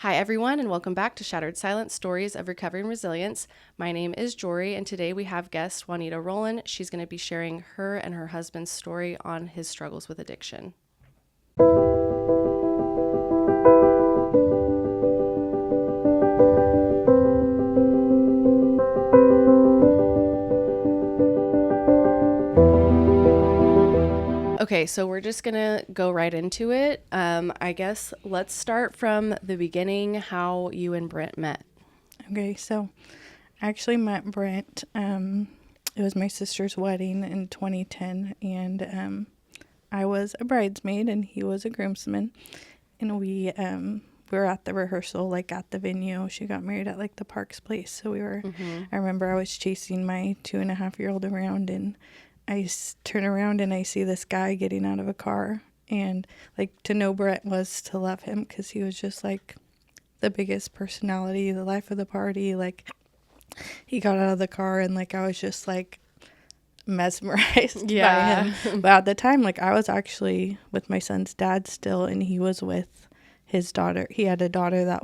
Hi, everyone, and welcome back to Shattered Silence Stories of Recovery and Resilience. My name is Jori, and today we have guest Juanita Roland. She's going to be sharing her and her husband's story on his struggles with addiction. Okay, so we're just going to go right into it. I guess let's start from the beginning, how you and Brent met. Okay, so I actually met Brent. It was my sister's wedding in 2010, and I was a bridesmaid and he was a groomsman. And we were at the rehearsal, like at the venue. She got married at like the Parks place. So we were, I remember I was chasing my 2.5-year-old around, and I turn around and I see this guy getting out of a car. And like to know Brent was to love him, because he was just like the biggest personality, the life of the party. Like he got out of the car and like I was just like mesmerized by him. But at the time, like I was actually with my son's dad still, and he was with his daughter. He had a daughter that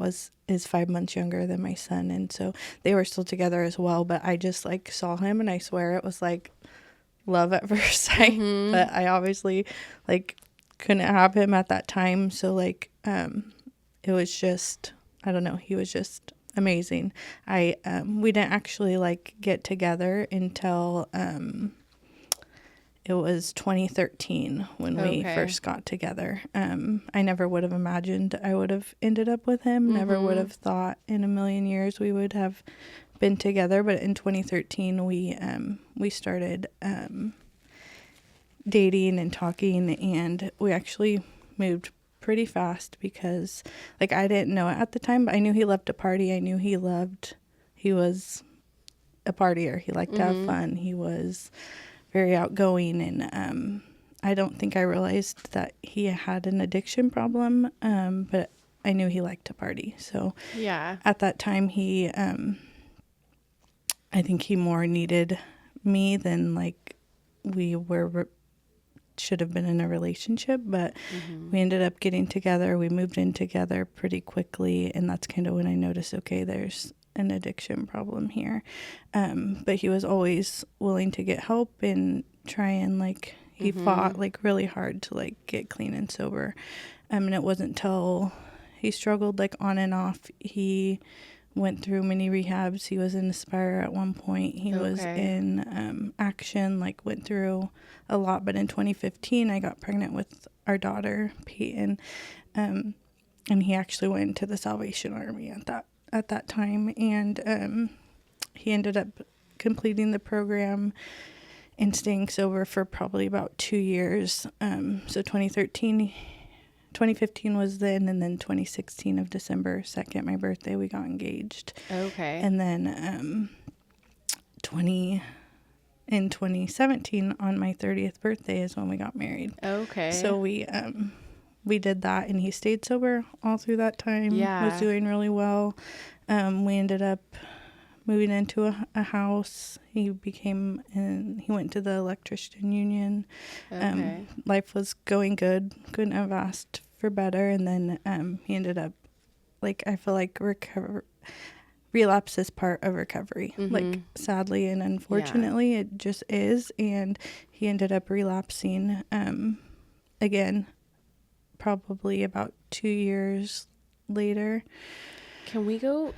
is 5 months younger than my son, and so they were still together as well. But I just like saw him, and I swear it was like love at first sight. But I obviously like couldn't have him at that time, so like it was just, I don't know, he was just amazing. We didn't actually like get together until it was 2013 when we first got together. I never would have imagined I would have ended up with him. Never would have thought in a million years we would have been together. But in 2013 we started dating and talking, and we actually moved pretty fast because like I didn't know it at the time, but I knew he loved to party. I knew he was a partier. He liked to have fun. He was very outgoing, and I don't think I realized that he had an addiction problem, but I knew he liked to party. So Yeah. at that time he I think he more needed me than like we should have been in a relationship. But we ended up getting together. We moved in together pretty quickly, and that's kind of when I noticed, okay, there's an addiction problem here. But he was always willing to get help and try, and like he fought like really hard to like get clean and sober. And it wasn't till he struggled like on and off. He went through many rehabs. He was in Aspire at one point. He was in Action, like went through a lot. But in 2015, I got pregnant with our daughter, Peyton, and he actually went into the Salvation Army at that time. And he ended up completing the program and staying sober for probably about 2 years. So 2015 was then, and then 2016 of December 2nd, my birthday, we got engaged. Okay. And then in 2017 on my 30th birthday is when we got married. Okay. So we did that, and he stayed sober all through that time. Yeah. Was doing really well. We ended up moving into a house. He went to the electrician union. Okay. Life was going good. Couldn't have asked for better. And then he ended up, like, I feel like relapse is part of recovery. Like, sadly and unfortunately, it just is. And he ended up relapsing again, probably about 2 years later. Can we go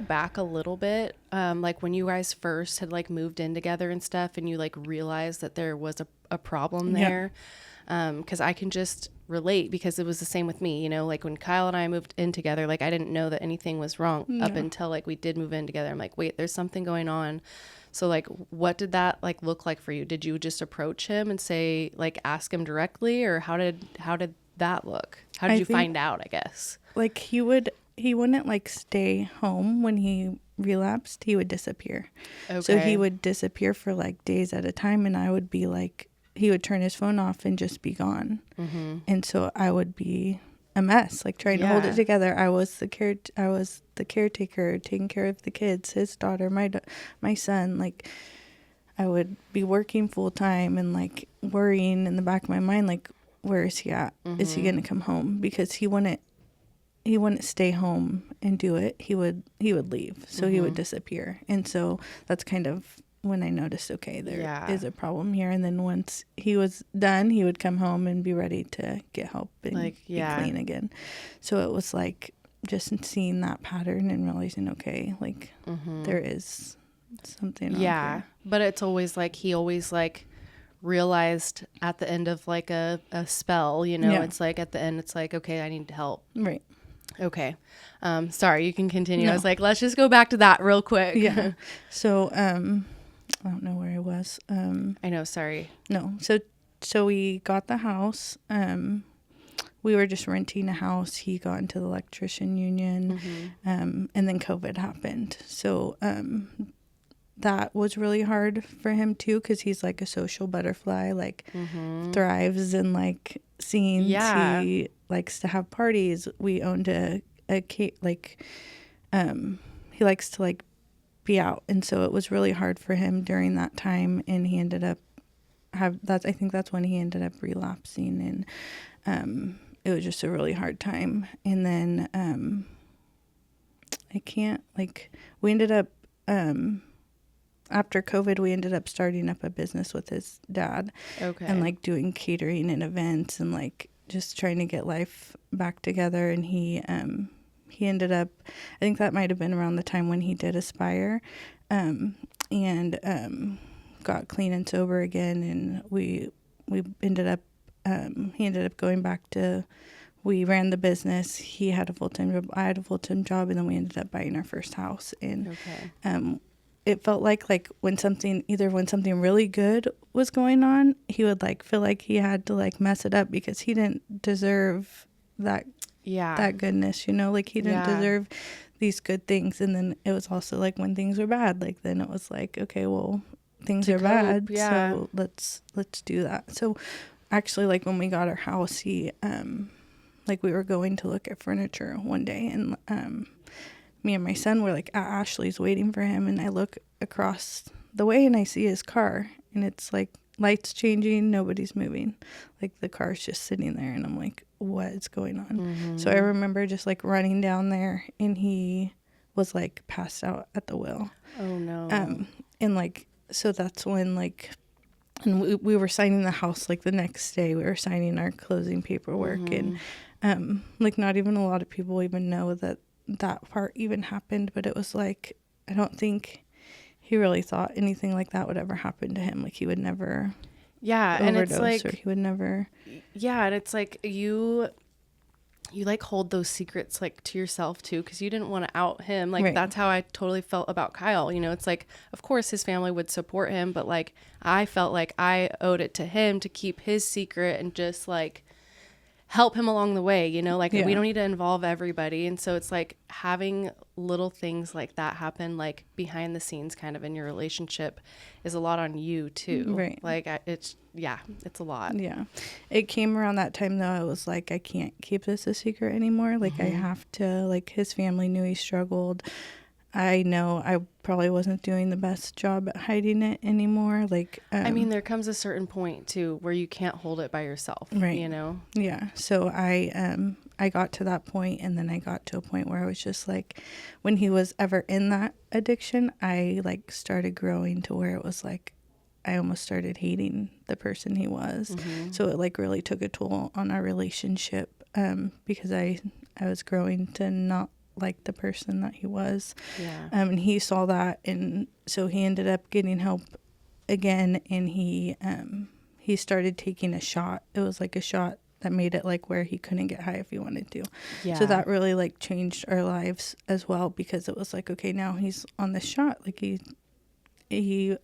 back a little bit? Like when you guys first had like moved in together and stuff, and you like realized that there was a problem there. Cause I can just relate, because it was the same with me, you know, like when Kyle and I moved in together, like I didn't know that anything was wrong up until like we did move in together. I'm like, wait, there's something going on. So like, what did that like look like for you? Did you just approach him and say, like, ask him directly, or how did that look? How did you find out, I guess? Like he wouldn't like stay home when he relapsed. He would disappear. Okay. So he would disappear for like days at a time, and I would be like, he would turn his phone off and just be gone. And so I would be a mess, like trying to hold it together. I was the caretaker, taking care of the kids, his daughter, my son. Like I would be working full time and like worrying in the back of my mind, like, where is he at? Is he going to come home? Because he wouldn't wouldn't stay home and do it. He would leave. So he would disappear. And so that's kind of when I noticed, okay, there is a problem here. And then once he was done, he would come home and be ready to get help and be clean again. So it was like just seeing that pattern and realizing, okay, like there is something wrong here. But it's always like he always like realized at the end of like a spell, you know, it's like at the end it's like, okay, I need help. Right. Okay. Sorry, you can continue. No. I was like, let's just go back to that real quick. Yeah. So I don't know where I was. I know, sorry. No. So we got the house. We were just renting a house. He got into the electrician union. And then COVID happened. So that was really hard for him too, because he's like a social butterfly, like thrives in like scenes. He likes to have parties. We owned a like he likes to like be out, and so it was really hard for him during that time, and he ended up I think that's when he ended up relapsing, and it was just a really hard time. And then we ended up after COVID, we ended up starting up a business with his dad. Okay. And like doing catering and events and like just trying to get life back together. And he ended up, I think that might have been around the time when he did Aspire, and got clean and sober again. And we ended up, he ended up going back to, we ran the business. He had a full-time job. I had a full-time job. And then we ended up buying our first house. And it felt like when something really good was going on, he would like feel like he had to like mess it up because he didn't deserve that goodness, you know, like he didn't deserve these good things. And then it was also like when things were bad, like then it was like, okay, well, things are bad, so let's do that. So actually, like when we got our house, he like we were going to look at furniture one day, and me and my son were like at Ashley's waiting for him, and I look across the way and I see his car, and it's like lights changing, nobody's moving, like the car's just sitting there, and I'm like, what is going on? So I remember just like running down there, and he was like passed out at the wheel. Oh no. And like, so that's when like, and we were signing the house like the next day. We were signing our closing paperwork, and like not even a lot of people even know that part even happened, but it was like, I don't think he really thought anything like that would ever happen to him. Like he would never overdose, and it's like, or he would never. Yeah. And it's like you like hold those secrets like to yourself too, because you didn't want to out him. Like that's how I totally felt about Kyle. You know, it's like, of course his family would support him, but like I felt like I owed it to him to keep his secret and just like help him along the way, you know, like we don't need to involve everybody. And so it's like having little things like that happen, like behind the scenes kind of in your relationship, is a lot on you too. Right. Like it's a lot. Yeah. It came around that time though. I was like, I can't keep this a secret anymore. Like I have to, like his family knew he struggled. I know I probably wasn't doing the best job at hiding it anymore. Like, I mean, there comes a certain point too where you can't hold it by yourself, right? You know? Yeah. So I got to that point, and then I got to a point where I was just like, when he was ever in that addiction, I like started growing to where it was like, I almost started hating the person he was. So it like really took a toll on our relationship, because I was growing to not like the person that he was. And he saw that, and so he ended up getting help again, and he started taking a shot. It was like a shot that made it like where he couldn't get high if he wanted to. So that really like changed our lives as well, because it was like, okay, now he's on the shot. Like he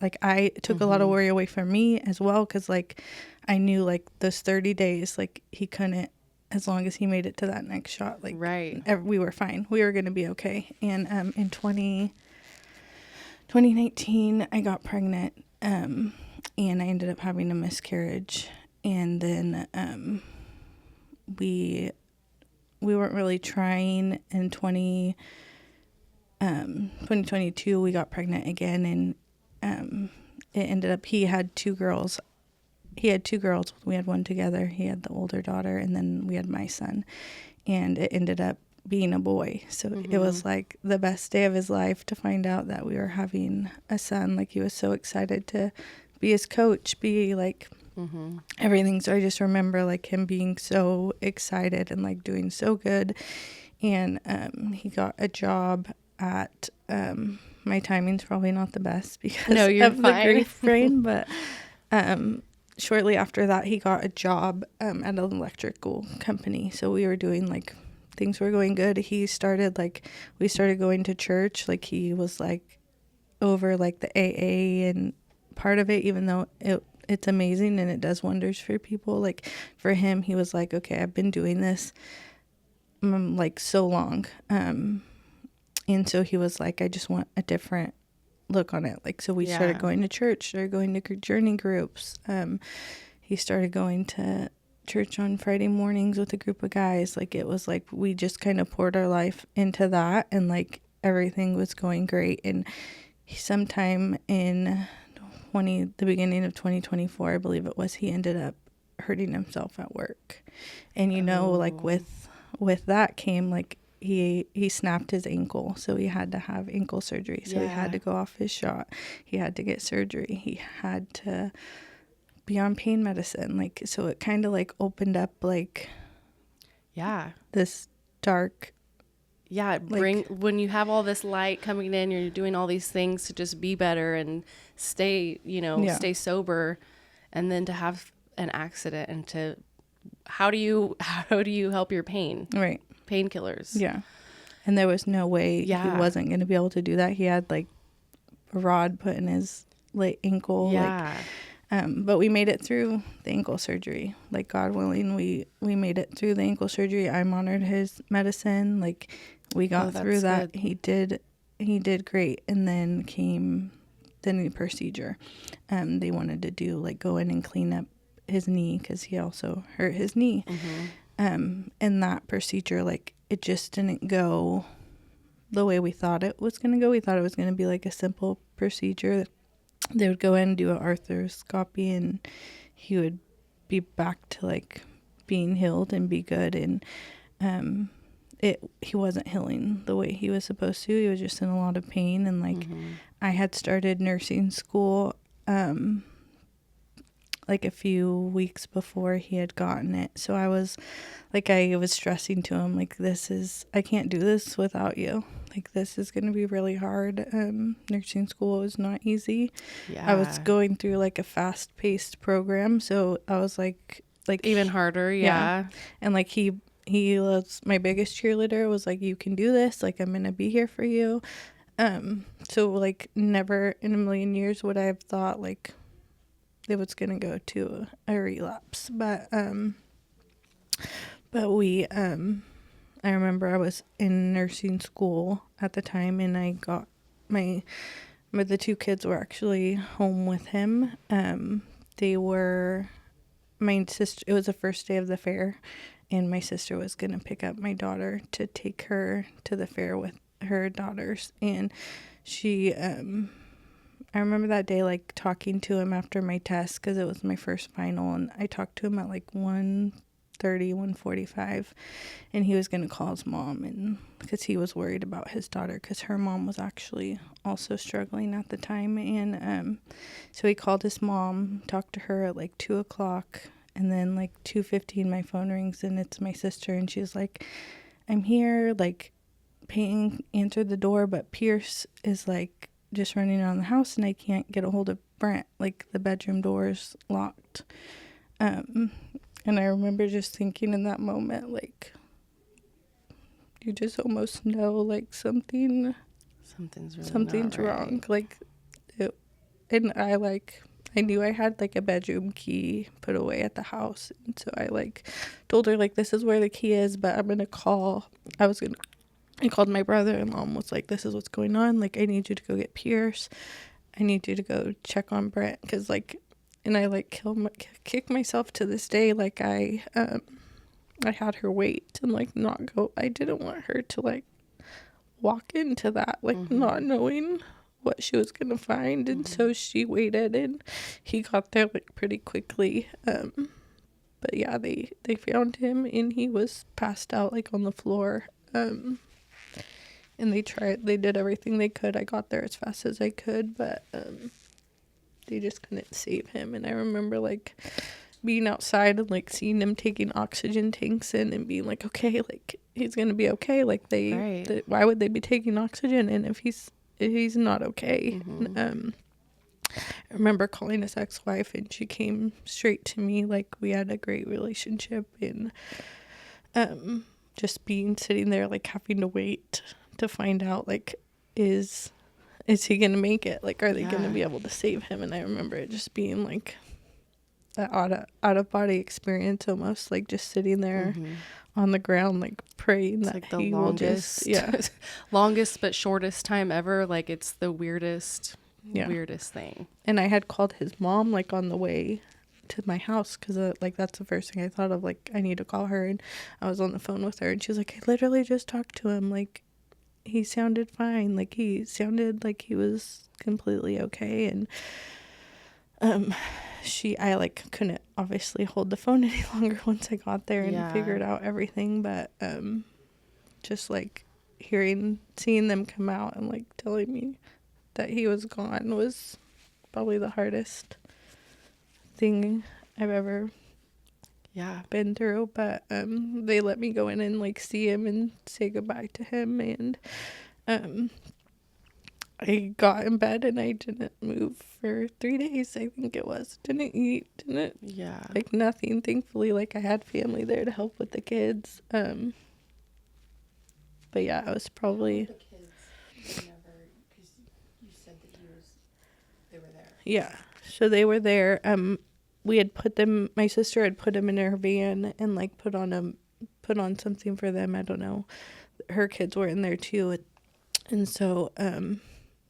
like, I took a lot of worry away from me as well, because like I knew like those 30 days, like he couldn't, as long as he made it to that next shot, like we were fine. We were going to be okay. And in 2019, I got pregnant, and I ended up having a miscarriage. And then we weren't really trying. In 2022, we got pregnant again, and it ended up, he had two girls. We had one together. He had the older daughter, and then we had my son. And it ended up being a boy. So it was like the best day of his life to find out that we were having a son. Like, he was so excited to be his coach, be like everything. So I just remember like him being so excited and like doing so good. And he got a job at my timing's probably not the best because of the grief brain, but shortly after that he got a job at an electrical company. So we were doing like, things were going good. We started going to church. Like, he was like over like the AA and part of it, even though it's amazing and it does wonders for people. Like, for him, he was like, okay, I've been doing this like so long. And so he was like, I just want a different look on it. Like, so we started going to church, started going to journey groups. He started going to church on Friday mornings with a group of guys. Like, it was like we just kind of poured our life into that, and like everything was going great. And sometime in the beginning of 2024, I believe it was, he ended up hurting himself at work. And like with that came like he snapped his ankle, so he had to have ankle surgery. So he had to go off his shot. He had to get surgery. He had to be on pain medicine. Like, so it kind of like opened up like this dark when you have all this light coming in, you're doing all these things to just be better and stay sober, and then to have an accident and to how do you help your pain? Right. Painkillers. Yeah. And there was no way he wasn't going to be able to do that. He had like a rod put in his ankle. Yeah. But we made it through the ankle surgery. Like, God willing, we made it through the ankle surgery. I monitored his medicine. Like, we got through that. Good. He did great. And then came the new procedure. They wanted to do like go in and clean up his knee because he also hurt his knee. And that procedure, like, it just didn't go the way we thought it was going to go. We thought it was going to be like a simple procedure. They would go in and do an arthroscopy and he would be back to like being healed and be good. And he wasn't healing the way he was supposed to. He was just in a lot of pain. And like I had started nursing school like a few weeks before he had gotten it. So I was stressing to him, like, I can't do this without you. Like, this is going to be really hard. Nursing school was not easy. Yeah. I was going through like a fast paced program. So I was like even harder. Yeah. And like, he was my biggest cheerleader, was like, you can do this. Like, I'm going to be here for you. So like never in a million years would I have thought like it was going to go to a relapse. But we, I remember I was in nursing school at the time, and I got the two kids were actually home with him. They were my sister. It was the first day of the fair, and my sister was going to pick up my daughter to take her to the fair with her daughters. And she, I remember that day, like, talking to him after my test, because it was my first final, and I talked to him at, like, 1:45, and he was going to call his mom, and because he was worried about his daughter, because her mom was actually also struggling at the time. And so he called his mom, talked to her at, like, 2 o'clock, and then, like, 2:15, my phone rings, and it's my sister, and she's like, I'm here, like, Peyton answered the door, but Pierce is, like, just running around the house, and I can't get a hold of Brent. Like, the bedroom door's locked. And I remember just thinking in that moment, like, you just almost know, like, something's wrong. Like, and I knew I had, like, a bedroom key put away at the house. And so I, like, told her, like, this is where the key is, but I'm going to call. I called my brother-in-law and was like, this is what's going on. Like, I need you to go get Pierce. I need you to go check on Brent. Because, like, and I, like, kick myself to this day. Like, I had her wait and, like, not go. I didn't want her to, like, walk into that, like, not knowing what she was going to find. And so she waited, and he got there, like, pretty quickly. But, yeah, they found him, and he was passed out, like, on the floor. And they did everything they could. I got there as fast as I could, but they just couldn't save him. And I remember like being outside and like seeing them taking oxygen tanks in and being like, okay, like he's gonna be okay. Like why would they be taking oxygen in if he's not okay? Mm-hmm. I remember calling his ex-wife, and she came straight to me. Like, we had a great relationship, and just sitting there, like, having to wait to find out, like, is he gonna make it? Like, are they gonna be able to save him? And I remember it just being like that out of body experience, almost, like just sitting there on the ground, like praying that like the he longest will just, longest but shortest time ever. Like, it's the weirdest thing. And I had called his mom like on the way to my house, because like that's the first thing I thought of, like I need to call her. And I was on the phone with her, and she was like, I literally just talked to him, like he sounded fine, like he sounded like he was completely okay. And I like couldn't obviously hold the phone any longer once I got there and figured out everything. But just like seeing them come out and like telling me that he was gone was probably the hardest thing I've ever been through. But they let me go in and like see him and say goodbye to him. And I got in bed and I didn't move for 3 days, I think it was. Didn't eat, like nothing. Thankfully, like I had family there to help with the kids. But yeah, it was probably... The kids never, because you said that they were there. Yeah, so they were there. We had my sister had put them in her van and like put on something for them. I don't know. Her kids were in there too. And so,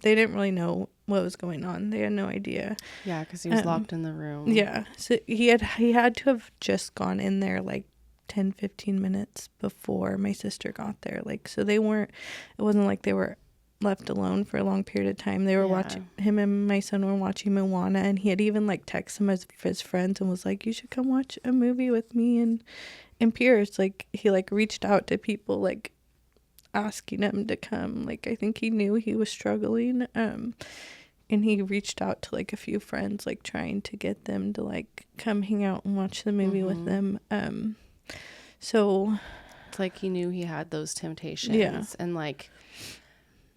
they didn't really know what was going on. They had no idea. Yeah, because he was locked in the room. Yeah. So he had to have just gone in there like 10, 15 minutes before my sister got there. Like, so it wasn't like they were left alone for a long period of time. They were watching, him and my son were watching Moana, and he had even like texted some of his friends and was like, you should come watch a movie with me and Pierce. Like, he like reached out to people, like asking him to come. Like, I think he knew he was struggling, and he reached out to like a few friends, like trying to get them to like come hang out and watch the movie with them. So it's like he knew he had those temptations. And like,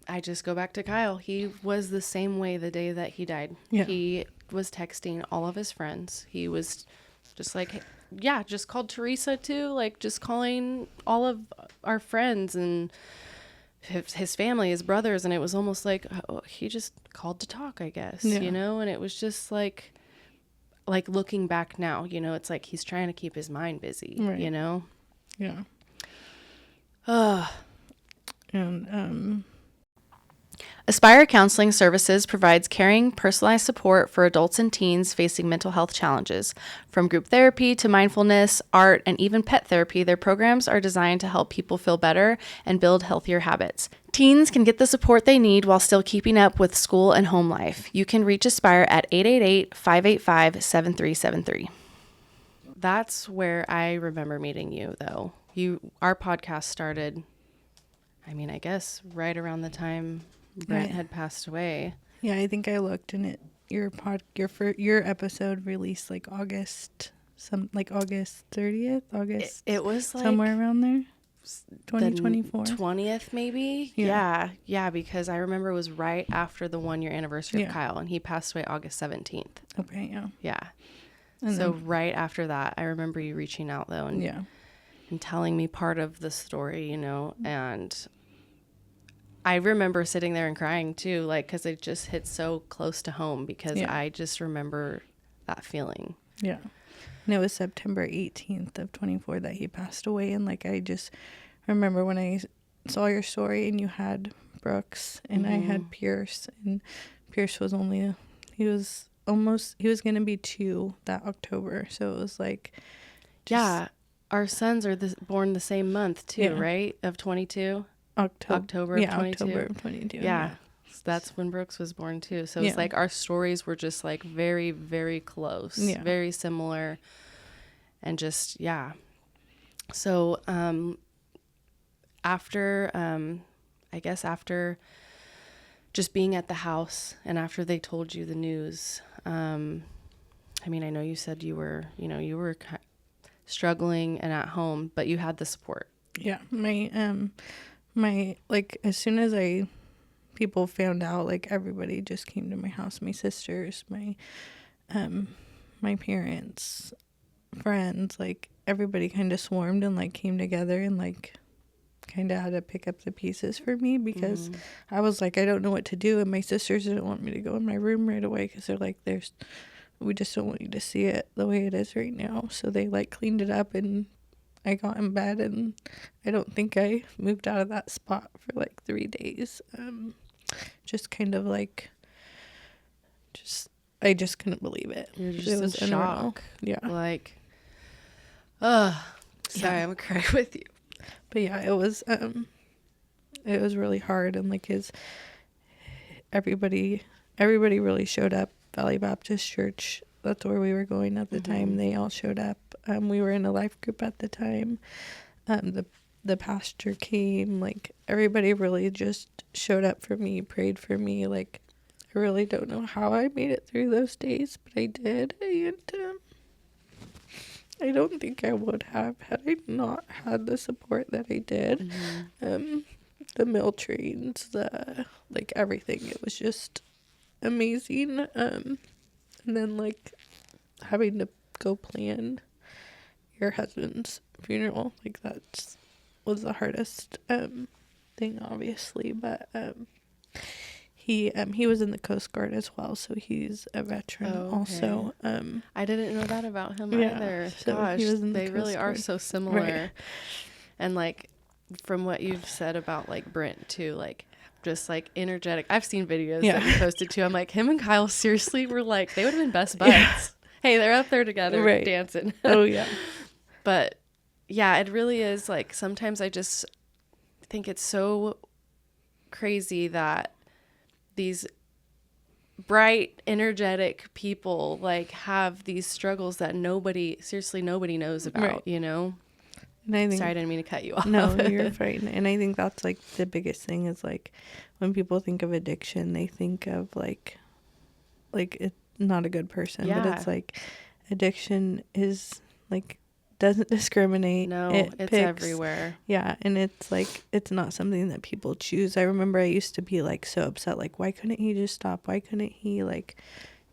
I just go back to Kyle. He was the same way the day that he died. He was texting all of his friends. He was just like, just called Teresa too, like just calling all of our friends and his family, his brothers. And it was almost like, he just called to talk, I guess, you know? And it was just like looking back now, you know, it's like he's trying to keep his mind busy, you know? Yeah. Aspire Counseling Services provides caring, personalized support for adults and teens facing mental health challenges. From group therapy to mindfulness, art, and even pet therapy, their programs are designed to help people feel better and build healthier habits. Teens can get the support they need while still keeping up with school and home life. You can reach Aspire at 888-585-7373. That's where I remember meeting you, though. Our podcast started, I mean, I guess right around the time Brent had passed away. Yeah, I think I looked, and your episode released like August 30th, It was like somewhere around there. 2024. 20th maybe. Yeah, because I remember it was right after the 1 year anniversary of Kyle, and he passed away August 17th. Okay, yeah. And so right after that, I remember you reaching out though, and telling me part of the story, you know, and I remember sitting there and crying too, like, because it just hit so close to home, because I just remember that feeling. Yeah. And it was September 18th of 24 that he passed away. And like, I just remember when I saw your story and you had Brooks and I had Pierce, and Pierce was he was going to be 2 that October. So it was like, our sons are born the same month too, right? Of 22. October of 22. October of 22. Yeah. So that's when Brooks was born too. So it's like our stories were just like very, very close, very similar, and just, So after, I guess after just being at the house and after they told you the news, I mean, I know you said you were struggling and at home, but you had the support. Yeah. My, like, as soon as people found out, like, everybody just came to my house. My sisters, my parents, friends, like, everybody kind of swarmed and, like, came together and, like, kind of had to pick up the pieces for me because I was like, I don't know what to do. And my sisters didn't want me to go in my room right away because they're like, we just don't want you to see it the way it is right now. So they, like, cleaned it up and I got in bed, and I don't think I moved out of that spot for like 3 days. Just kind of like, I just couldn't believe it. You're just it was in shock. Yeah. Like, sorry, I'm gonna cry with you. But yeah, it was really hard, and like everybody really showed up. Valley Baptist Church, that's where we were going at the time. They all showed up. We were in a life group at the time. The pastor came, like, everybody really just showed up for me, prayed for me. Like, I really don't know how I made it through those days, but I did. And I don't think I would have had I not had the support that I did. The meal trains, like, everything. It was just amazing. And then, like, having to go plan your husband's funeral, like, that was the hardest thing, obviously. But he was in the Coast Guard as well, so he's a veteran also. I didn't know that about him either. So Gosh, he was in the they really Coast are Guard. so similar. Right. And like, from what you've said about like Brent too, like, just like energetic. I've seen videos that you posted too. I'm like, him and Kyle seriously were like, they would have been best buds. Yeah. Hey, they're up there together dancing. Oh yeah. But yeah, it really is. Like, sometimes I just think it's so crazy that these bright, energetic people like have these struggles that nobody knows about, you know? And I think, sorry, I didn't mean to cut you off. No, you're fine. And I think that's like the biggest thing is like when people think of addiction, they think of like it's not a good person, but it's like addiction is like doesn't discriminate. No, it's picks, everywhere. Yeah, and it's like it's not something that people choose. I remember I used to be like so upset, like, why couldn't he just stop? Why couldn't he like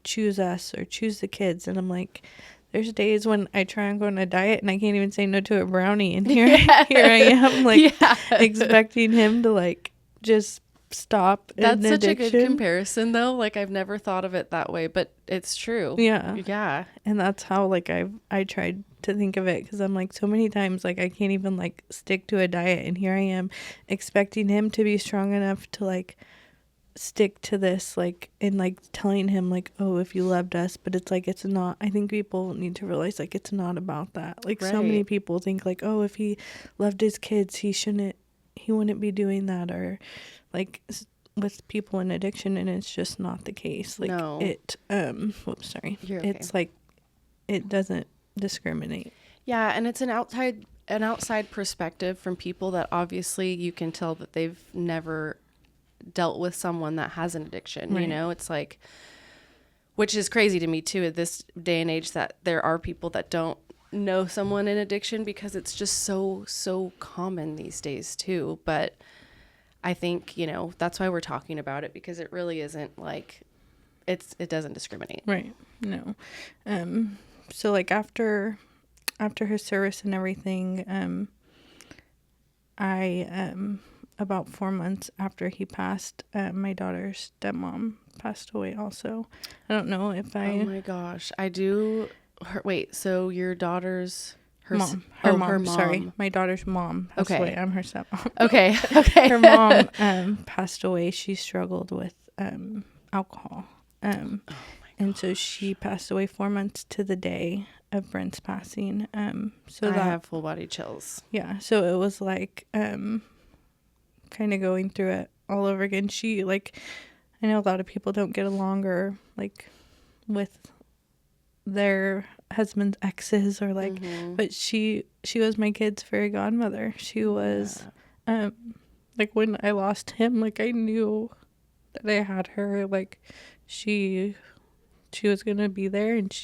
choose us or choose the kids? And I'm like, there's days when I try and go on a diet and I can't even say no to a brownie, and here I am like expecting him to like just stop. That's such a good comparison though. Like, I've never thought of it that way, but it's true. Yeah. And that's how like I tried to think of it, because I'm like, so many times like I can't even like stick to a diet, and here I am expecting him to be strong enough to like stick to this, like, and like telling him like, oh, if you loved us. But it's like, it's not. I think people need to realize like it's not about that. Like so many people think like, oh, if he loved his kids, he wouldn't be doing that, or like with people in addiction, and it's just not the case. Like it whoops, sorry. You're okay. It's like it doesn't discriminate. Yeah, and it's an outside perspective from people that obviously you can tell that they've never dealt with someone that has an addiction. You know, it's like, which is crazy to me too at this day and age, that there are people that don't know someone in addiction, because it's just so common these days too. But I think, you know, that's why we're talking about it, because it really isn't like it doesn't discriminate. Right. No. So like after his service and everything, I about 4 months after he passed, my daughter's stepmom passed away also. I don't know if I... Oh my gosh. I do... Wait, so your daughter's... Her mom. Sorry. My daughter's mom passed away. I'm her stepmom. Okay. Her mom passed away. She struggled with alcohol. And so she passed away 4 months to the day of Brent's passing. So I have full body chills. Yeah. So it was like kind of going through it all over again. She, like, I know a lot of people don't get along or like with their husband's exes or like, but she was my kid's fairy godmother. She was Like when I lost him, like I knew that I had her. Like she was gonna be there, and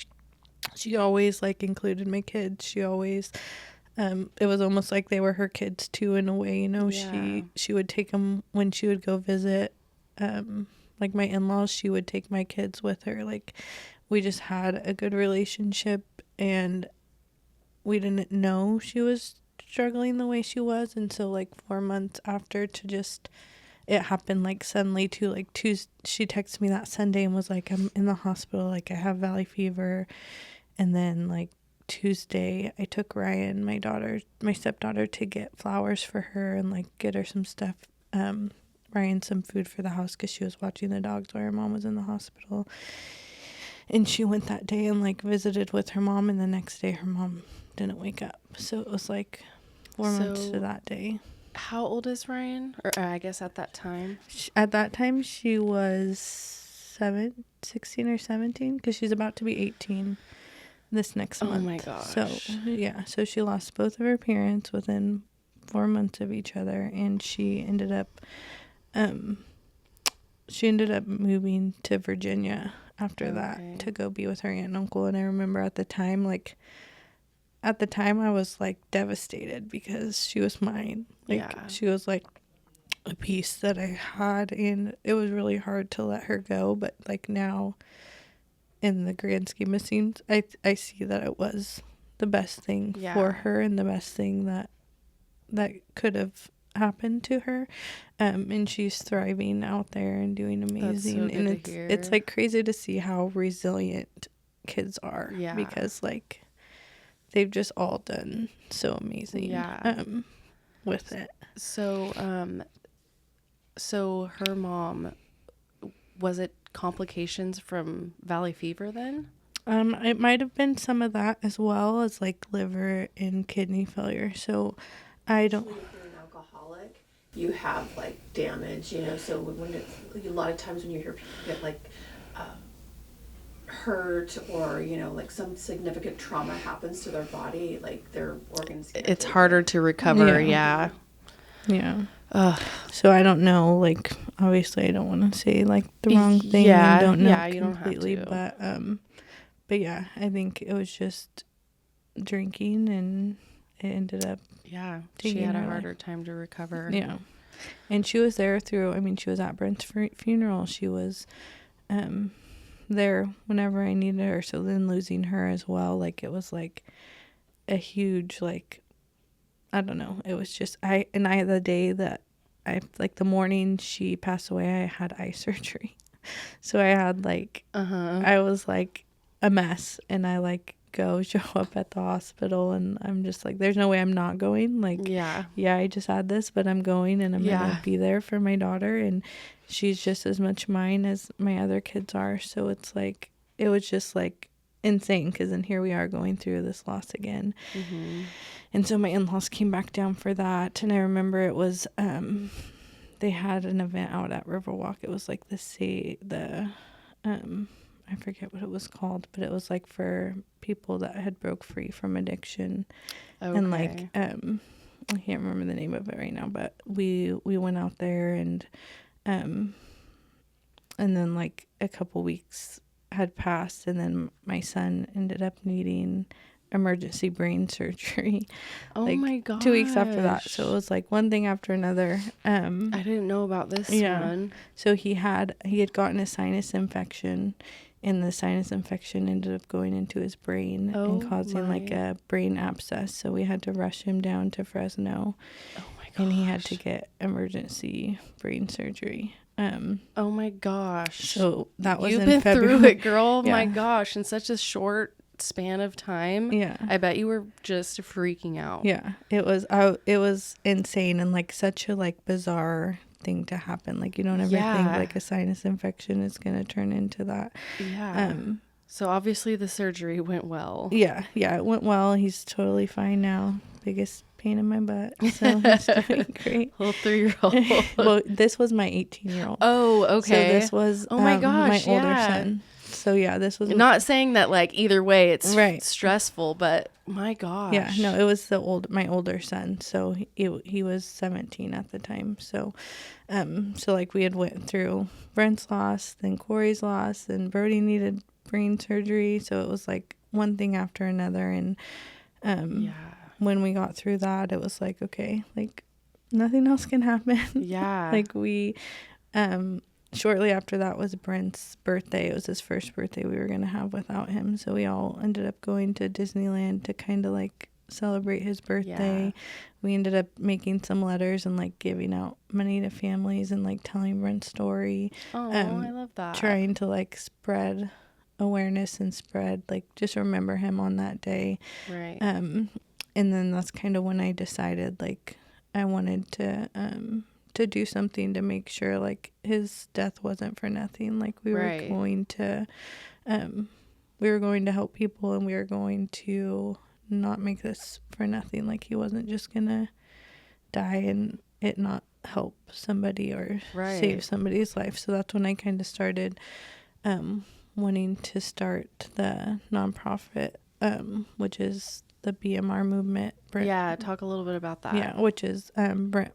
she always like included my kids. She always it was almost like they were her kids too, in a way, you know. Yeah. She would take them when she would go visit like my in-laws. She would take my kids with her. Like we just had a good relationship, and we didn't know she was struggling the way she was. And so like 4 months after, to just, it happened like suddenly too. Like Tuesday, she texted me that Sunday and was like, I'm in the hospital, like I have valley fever. And then like Tuesday, I took Ryan, my stepdaughter, to get flowers for her and like get her some stuff, Ryan some food for the house, because she was watching the dogs while her mom was in the hospital. And she went that day and like visited with her mom, and the next day her mom didn't wake up. So it was like 4 months to that day. How old is Ryan? Or I guess at that time? At that time she was 16 or 17, because she's about to be 18 this next month. Oh my gosh. So yeah, so she lost both of her parents within 4 months of each other, and she ended up moving to Virginia after that to go be with her aunt and uncle. And I remember at the time I was like devastated, because she was mine. Like she was like a piece that I had, and it was really hard to let her go. But like now, in the grand scheme of things, I see that it was the best thing for her, and the best thing that could have happened to her. And she's thriving out there and doing amazing. That's so good to hear. It's like crazy to see how resilient kids are, because like they've just all done so amazing with it. So her mom, was it complications from valley fever then? It might have been some of that, as well as like liver and kidney failure. So I don't. If you're an alcoholic, you have like damage, you know. So when it's a lot of times when you hear people get like hurt, or you know, like some significant trauma happens to their body, like their organs. It's harder to recover. Yeah. So I don't know. Like obviously, I don't want to say like the wrong thing. I don't know completely, you don't have to. But yeah, I think it was just drinking, and it ended up. Yeah, she had a harder time to recover. Yeah, and she was there through. I mean, she was at Brent's funeral. She was there whenever I needed her. So then losing her as well, like it was like a huge, like, I don't know. It was just the day that the morning she passed away, I had eye surgery. So I had like I was like a mess, and I like show up at the hospital, and I'm just like, there's no way I'm not going. Like I just had this, but I'm going, and I'm gonna be there for my daughter, and she's just as much mine as my other kids are. So it's like, it was just like insane, because then here we are going through this loss again. And so my in-laws came back down for that, and I remember it was they had an event out at Riverwalk. It was like I forget what it was called, but it was like for people that had broke free from addiction. And like I can't remember the name of it right now, but we went out there, and then like a couple weeks had passed, and then my son ended up needing emergency brain surgery. My god. 2 weeks after that. So it was like one thing after another. I didn't know about this one. So he had gotten a sinus infection, and the sinus infection ended up going into his brain and causing like a brain abscess. So we had to rush him down to Fresno. Oh my gosh. And he had to get emergency brain surgery. Oh my gosh. So that was You've in been February. through it, girl. My gosh, in such a short span of time. I bet you were just freaking out. It was insane, and like such a like bizarre thing to happen. Like you don't ever think like a sinus infection is gonna turn into that. So obviously the surgery went well. It went well. He's totally fine now. Biggest pain in my butt, so he's doing great. Little 3-year-old. Well, this was my 18-year-old. Oh, okay. So this was my gosh, my older son. So yeah, this was not saying that like either way it's right. stressful, but my gosh. Yeah, no, it was my older son. So he was 17 at the time. So, so like we had went through Brent's loss, then Corey's loss, and Brody needed brain surgery. So it was like one thing after another. And, when we got through that, it was like, okay, like nothing else can happen. Yeah. Like we, shortly after that was Brent's birthday. It was his first birthday we were going to have without him. So we all ended up going to Disneyland to kind of like celebrate his birthday. Yeah. We ended up making some letters and like giving out money to families and like telling Brent's story. Oh, I love that. Trying to like spread awareness and spread like just remember him on that day. Right. And then that's kind of when I decided like I wanted to do something to make sure like his death wasn't for nothing. Like we were going to help people, and we were going to not make this for nothing. Like he wasn't just gonna die and it not help somebody or save somebody's life. So that's when I kind of started wanting to start the nonprofit, which is the BMR movement. Talk a little bit about that. Yeah, which is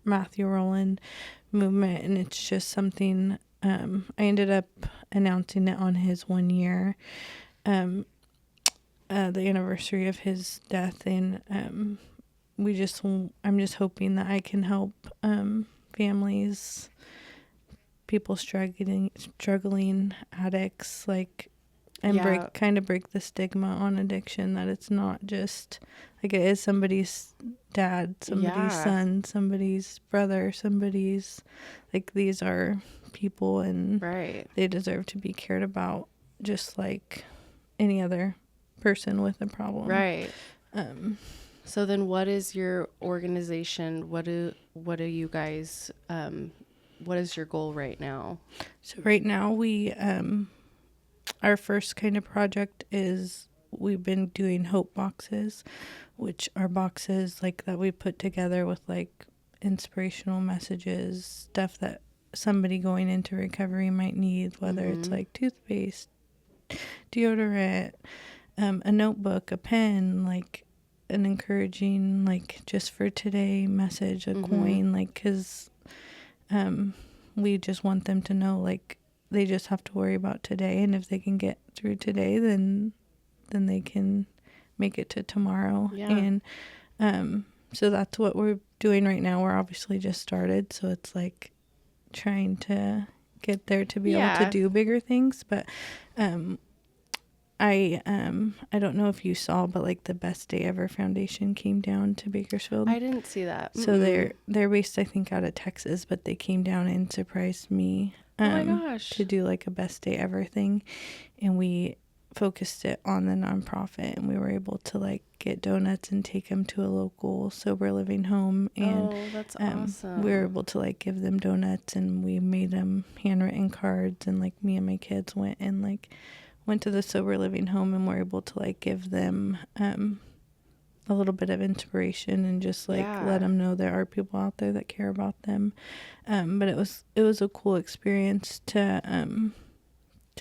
Matthew Roland movement, and it's just something. I ended up announcing it on his 1 year, the anniversary of his death, and I'm just hoping that I can help families, people struggling addicts, like. And break the stigma on addiction, that it's not just like it is somebody's dad, somebody's son, somebody's brother, somebody's like these are people, and they deserve to be cared about just like any other person with a problem. Right. So then what is your organization? What do you guys what is your goal right now? So right now we our first kind of project is we've been doing hope boxes, which are boxes like that we put together with like inspirational messages, stuff that somebody going into recovery might need, whether it's like toothpaste, deodorant, a notebook, a pen, like an encouraging, like just for today message, a coin, like, 'cause we just want them to know like they just have to worry about today, and if they can get through today, then they can make it to tomorrow. And so that's what we're doing right now. We're obviously just started, so it's like trying to get there to be able to do bigger things. But I don't know if you saw, but like the Best Day Ever Foundation came down to Bakersfield. I didn't see that. So they're based, I think, out of Texas, but they came down and surprised me. Oh my gosh. To do like a Best Day Ever thing, and we focused it on the nonprofit, and we were able to like get donuts and take them to a local sober living home, and that's awesome. we were able to like give them donuts, and we made them handwritten cards, and like me and my kids went to the sober living home, and were able to like give them a little bit of inspiration and just like let them know there are people out there that care about them. But it was a cool experience to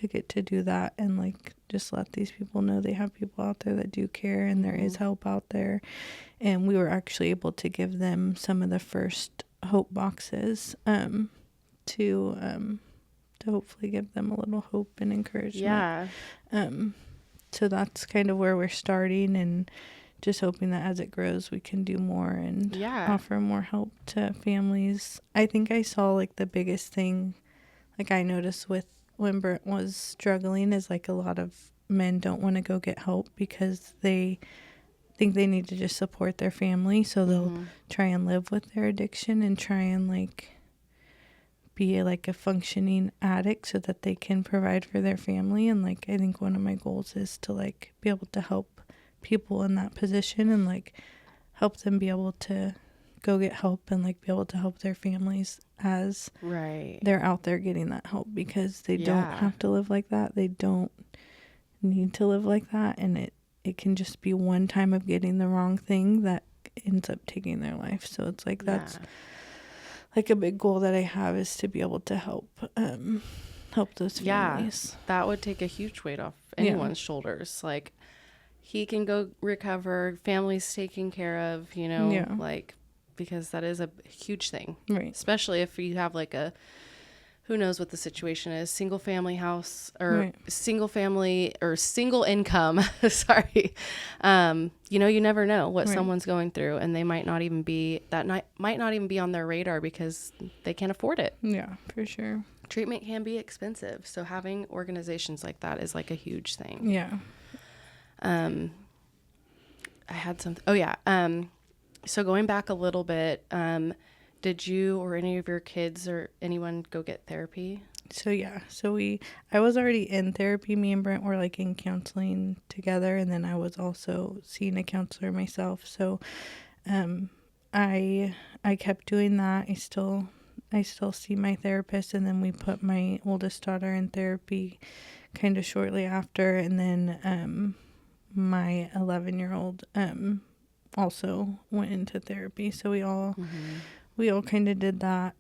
get to do that, and like just let these people know they have people out there that do care, and there is help out there. And we were actually able to give them some of the first hope boxes to hopefully give them a little hope and encouragement. So that's kind of where we're starting, and just hoping that as it grows, we can do more and offer more help to families. I think I saw like the biggest thing, like I noticed with when Brent was struggling, is like a lot of men don't want to go get help because they think they need to just support their family. So they'll try and live with their addiction and try and like be like a functioning addict so that they can provide for their family. And like I think one of my goals is to like be able to help people in that position and like help them be able to go get help and like be able to help their families as they're out there getting that help, because they don't have to live like that. They don't need to live like that, and it can just be one time of getting the wrong thing that ends up taking their life. So it's like that's like a big goal that I have, is to be able to help help those families. That would take a huge weight off anyone's shoulders. Like, he can go recover, family's taken care of, you know, like, because that is a huge thing. Right. Especially if you have like a, who knows what the situation is, single family house or single family or single income. Sorry. You know, you never know what someone's going through, and they might not even be, might not even be on their radar because they can't afford it. Yeah, for sure. Treatment can be expensive. So having organizations like that is like a huge thing. Yeah. I had something. Oh yeah. So going back a little bit, did you or any of your kids or anyone go get therapy? So I was already in therapy. Me and Brent were like in counseling together, and then I was also seeing a counselor myself. So, I kept doing that. I still see my therapist, and then we put my oldest daughter in therapy kind of shortly after, and then my 11-year-old also went into therapy. So we all kind of did that.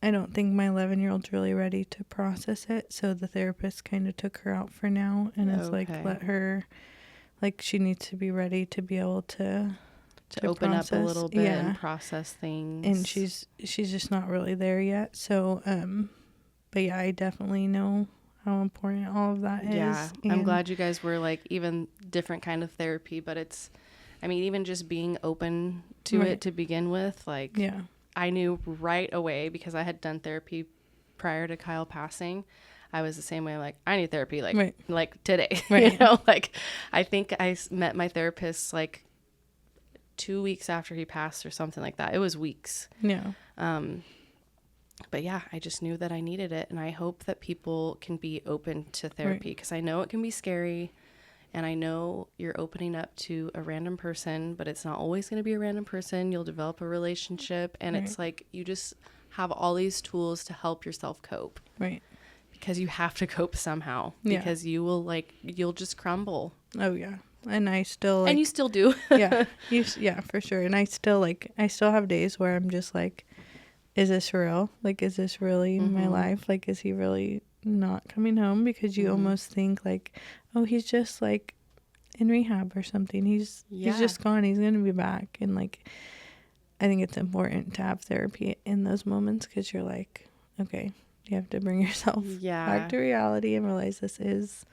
I don't think my 11-year-old's really ready to process it, so the therapist kind of took her out for now and is like, let her, like, she needs to be ready to be able to open process, up a little bit and process things. And she's just not really there yet. So, but yeah, I definitely know how important all of that is. Yeah, I'm glad you guys were like even different kind of therapy, but it's, I mean, even just being open to it to begin with, like, I knew right away because I had done therapy prior to Kyle passing. I was the same way. Like, I need therapy, like today, you know, like, I think I met my therapist like 2 weeks after he passed or something like that. It was weeks. Yeah. But yeah, I just knew that I needed it. And I hope that people can be open to therapy because I know it can be scary. And I know you're opening up to a random person, but it's not always going to be a random person. You'll develop a relationship. And it's like you just have all these tools to help yourself cope. Right. Because you have to cope somehow. Because you will you'll just crumble. Oh, yeah. And I still like, and you still do. yeah, for sure. And I still have days where I'm just like, is this real? Like, is this really my life? Like, is he really not coming home? Because you almost think like, oh, he's just like in rehab or something. He's just gone. He's going to be back. And like, I think it's important to have therapy in those moments because you're like, okay, you have to bring yourself back to reality and realize this is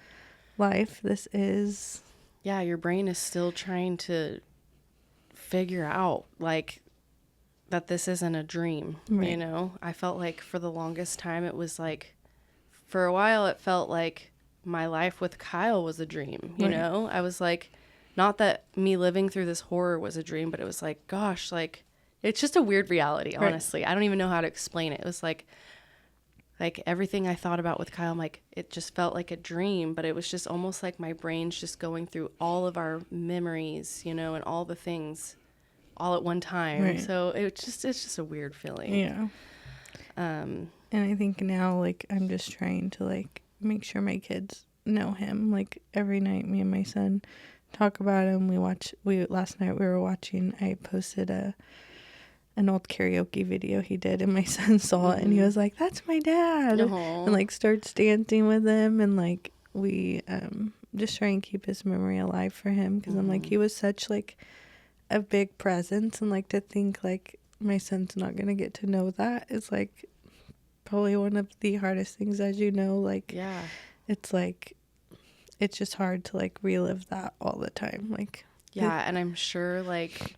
life. This is... Yeah, your brain is still trying to figure out, like, that this isn't a dream, you know? I felt like for the longest time, it was like, for a while, it felt like my life with Kyle was a dream, you know? I was like, not that me living through this horror was a dream, but it was like, gosh, like, it's just a weird reality, honestly. I don't even know how to explain it. It was like everything I thought about with Kyle, I'm like, it just felt like a dream, but it was just almost like my brain's just going through all of our memories, you know, and all the things all at one time. So it's just a weird feeling. Yeah. And I think now, like, I'm just trying to like make sure my kids know him. Like, every night me and my son talk about him. Last night we were watching, I posted an old karaoke video he did, and my son saw it and he was like, that's my dad. And like starts dancing with him, and like we just try and keep his memory alive for him because I'm like, he was such like a big presence, and like to think like my son's not gonna get to know that is like probably one of the hardest things, as you know. Like, it's like, it's just hard to like relive that all the time. Like, and I'm sure like,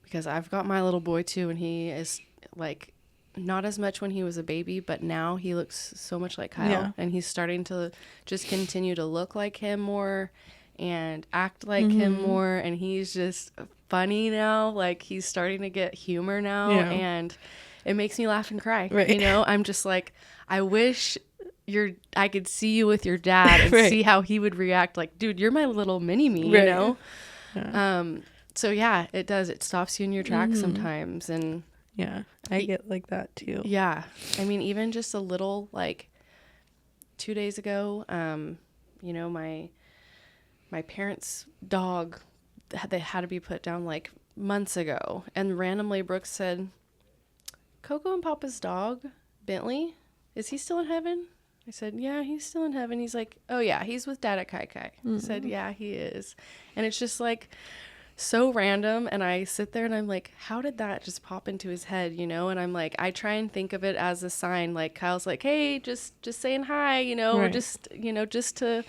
because I've got my little boy too, and he is like not as much when he was a baby, but now he looks so much like Kyle, and he's starting to just continue to look like him more and act like him more, and he's just funny now. Like, he's starting to get humor now, and it makes me laugh and cry. You know, I'm just like, I wish I could see you with your dad and see how he would react. Like, dude, you're my little mini me, you know? So yeah, it does. It stops you in your tracks sometimes. And I get like that too. Yeah. I mean, even just a little, like 2 days ago, you know, my parents' dog, they had to be put down like months ago. And randomly Brooke said, Coco and Papa's dog, Bentley, is he still in heaven? I said, yeah, he's still in heaven. He's like, oh yeah, he's with Dad at Kai Kai. I said, yeah, he is. And it's just like so random. And I sit there and I'm like, how did that just pop into his head, you know? And I'm like, I try and think of it as a sign. Like Kyle's like, hey, just saying hi, you know, Right. just to,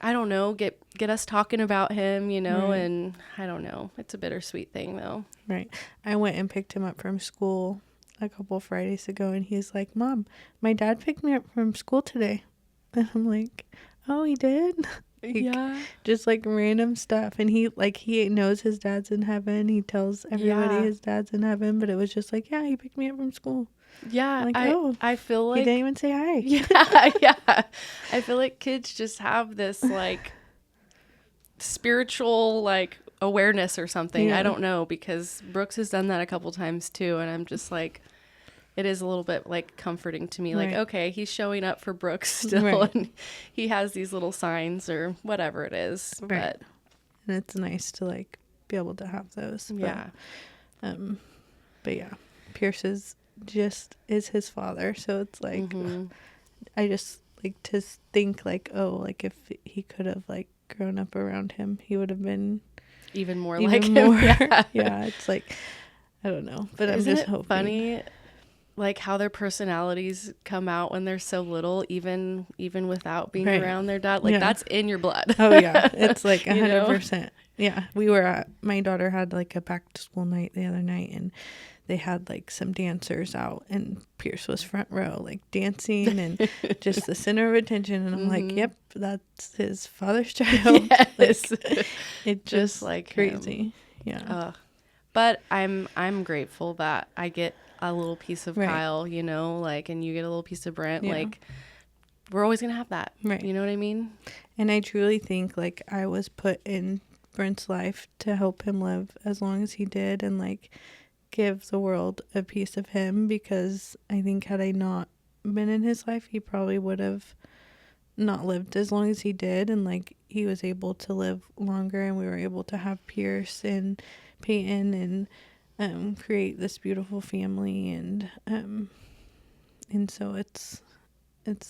I don't know, get us talking about him, you know, Right. and I don't know. It's a bittersweet thing though. Right. I went and picked him up from school a couple Fridays ago, and he's like, Mom, my dad picked me up from school today. And I'm like, oh, he did? Yeah. Just like random stuff. And he knows his dad's in heaven. He tells everybody Yeah. his dad's in heaven, but it was just like, yeah, he picked me up from school. Yeah. I'm like, I feel he like, didn't even say hi. yeah. Yeah. I feel like kids just have this like spiritual like awareness or something. Yeah. I don't know, because Brooks has done that a couple times too. And I'm just like, it is a little bit like comforting to me. Like, Right. okay, he's showing up for Brooks still. Right. And he has these little signs or whatever it is. Right. But And it's nice to like be able to have those. yeah. But yeah, Pierce is his father. So it's like, Mhm. I just like to think like, oh, like if he could have like grown up around him, he would have been Even more even like more. him. Yeah. Yeah, it's like, I don't know, but I'm Isn't just it hoping. funny, like how their personalities come out when they're so little, even without being Right. around their dad. Like Yeah. that's in your blood. Oh yeah, it's like You know? 100%. Yeah, my daughter had like a back to school night the other night, and they had like some dancers out, and Pierce was front row, like dancing and just the center of attention. And I'm like, yep, that's his father's child. Yes. Like, it just like like crazy. him. Yeah. But I'm grateful that I get a little piece of Right. Kyle, you know, like, and you get a little piece of Brent. Yeah. Like, we're always gonna have that. Right. You know what I mean? And I truly think like I was put in Brent's life to help him live as long as he did, and like give the world a piece of him, because I think had I not been in his life, he probably would have not lived as long as he did. And like he was able to live longer, and we were able to have Pierce and Peyton and create this beautiful family, and so it's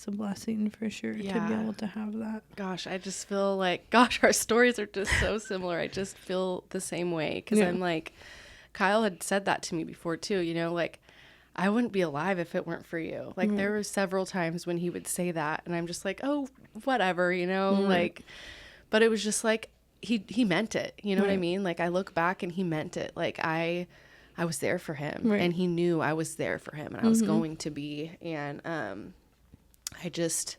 a blessing for sure to be Yeah. able to have that. Gosh, I just feel like, gosh, our stories are just so similar. I just feel the same way, because Yeah. I'm like, Kyle had said that to me before too, you know, like, I wouldn't be alive if it weren't for you. Like, there were several times when he would say that, and I'm just like, oh, whatever, you know, like, but it was just like, he meant it, you know what I Right. mean? Like, I look back and he meant it. Like, I was there for him, Right. and he knew I was there for him, and I was going to be, and, I just,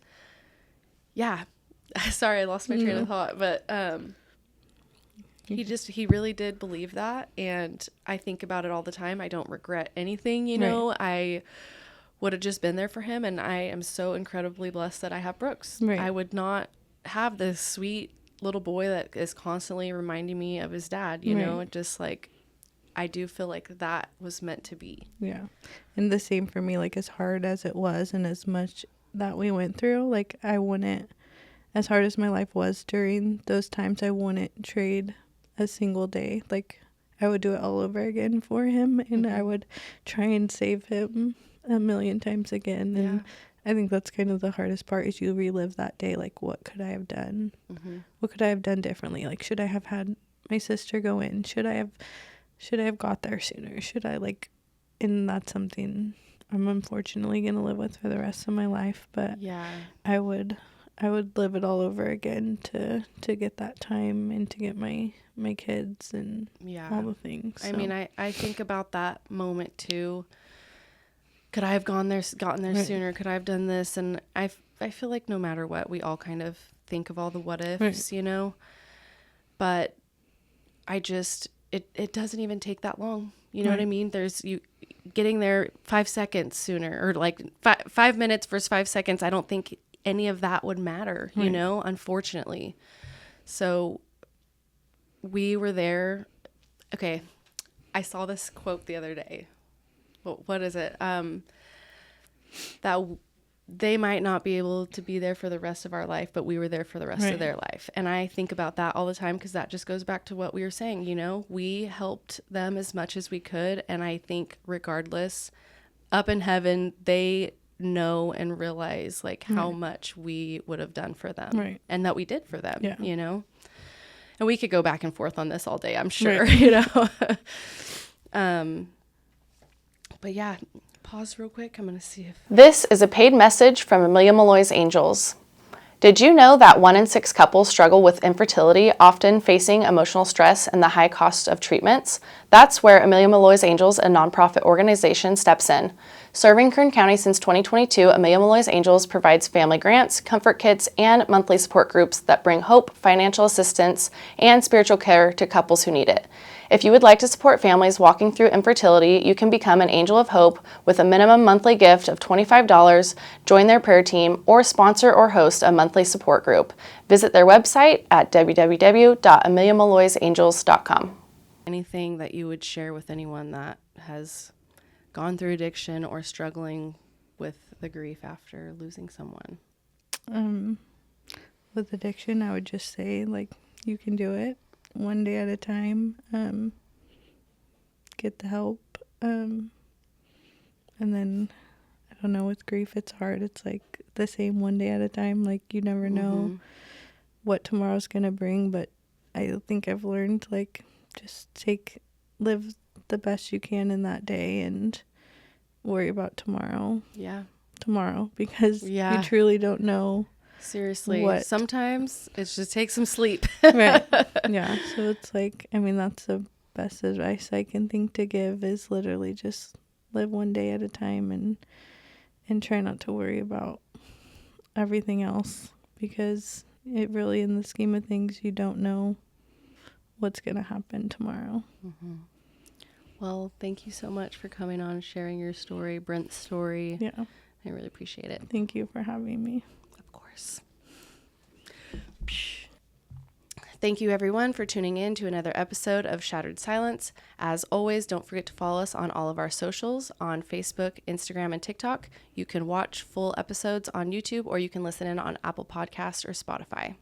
yeah, sorry, I lost my train of thought, but, he really did believe that. And I think about it all the time. I don't regret anything, you know. I would have just been there for him. And I am so incredibly blessed that I have Brooks. Right. I would not have this sweet little boy that is constantly reminding me of his dad, you know. It just like, I do feel like that was meant to be. Yeah. And the same for me, like as hard as it was and as much that we went through, like I wouldn't, as hard as my life was during those times, I wouldn't trade a single day. Like I would do it all over again for him, and I would try and save him a million times again. And I think that's kind of the hardest part, is you relive that day. Like, what could I have done? What could I have done differently? Like, should I have had my sister go in? Should I have got there sooner? Should I like, and that's something I'm unfortunately going to live with for the rest of my life. But Yeah. I would live it all over again to get that time and to get my kids and all the things. I So, mean, I think about that moment too. Could I have gotten there sooner? Could I have done this? And I feel like no matter what, we all kind of think of all the what ifs, you know, but I just, it doesn't even take that long. You know what I mean? There's you getting there 5 seconds sooner, or like 5 minutes versus 5 seconds. I don't think any of that would matter, you know, unfortunately. So we were there. Okay. I saw this quote the other day. What is it? That they might not be able to be there for the rest of our life, but we were there for the rest of their life. And I think about that all the time, because that just goes back to what we were saying, you know, we helped them as much as we could. And I think regardless, up in heaven, they know and realize like how much we would have done for them, Right. and that we did for them, Yeah. you know. And we could go back and forth on this all day, I'm sure, Right. you know. But yeah, pause real quick. I'm going to see if... This is a paid message from Amelia Malloy's Angels. Did you know that 1 in 6 couples struggle with infertility, often facing emotional stress and the high cost of treatments? That's where Amelia Malloy's Angels, a nonprofit organization, steps in. Serving Kern County since 2022, Amelia Malloy's Angels provides family grants, comfort kits, and monthly support groups that bring hope, financial assistance, and spiritual care to couples who need it. If you would like to support families walking through infertility, you can become an Angel of Hope with a minimum monthly gift of $25, join their prayer team, or sponsor or host a monthly support group. Visit their website at www.ameliamalloysangels.com. Anything that you would share with anyone that has gone through addiction or struggling with the grief after losing someone? With addiction, I would just say, like, you can do it one day at a time. Get the help. And then, I don't know, with grief, it's hard. It's like the same one day at a time. Like, you never know what tomorrow's going to bring. But I think I've learned, like, just live the best you can in that day and worry about tomorrow. Yeah. Tomorrow, because you truly don't know. Seriously. Sometimes it just takes some sleep. Right. Yeah. So it's like, I mean, that's the best advice I can think to give is literally just live one day at a time and try not to worry about everything else, because it really, in the scheme of things, you don't know what's going to happen tomorrow. Mm-hmm. Well, thank you so much for coming on and sharing your story, Brent's story. Yeah. I really appreciate it. Thank you for having me. Of course. Thank you, everyone, for tuning in to another episode of Shattered Silence. As always, don't forget to follow us on all of our socials on Facebook, Instagram, and TikTok. You can watch full episodes on YouTube, or you can listen in on Apple Podcasts or Spotify.